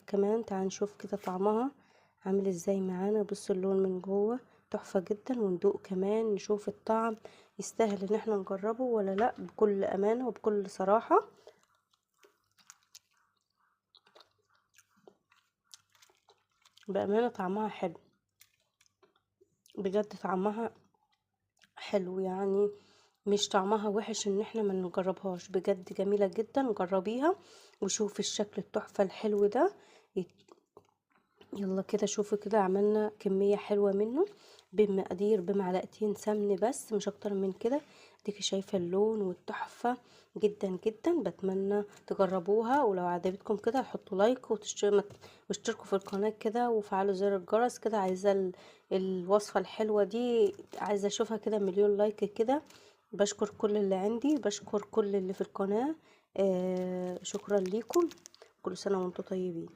كمان. تعالوا نشوف كده طعمها عامل ازاي معانا. بصوا اللون من جوه تحفة جدا، وندوق كمان نشوف الطعم يستاهل ان احنا نجربه ولا لا، بكل امانة وبكل صراحة. بأمانة طعمها حلو بجد، طعمها حلو يعني، مش طعمها وحش ان احنا ما نجربهاش. بجد جميلة جدا، جربيها وشوفي الشكل التحفة الحلو ده. يلا كده شوفوا كده، عملنا كمية حلوة منه بمقادير بمعلقتين سمن بس، مش اكتر من كده. ديكي شايفة اللون والتحفة جدا جدا. بتمنى تجربوها، ولو عجبتكم كده حطوا لايك واشتركوا في القناة كده وفعلوا زر الجرس كده. عايزة الوصفة الحلوة دي عايزة اشوفها كده مليون لايك كده. بشكر كل اللي عندي، بشكر كل اللي في القناة. شكرا ليكم، كل سنة وانتم طيبين.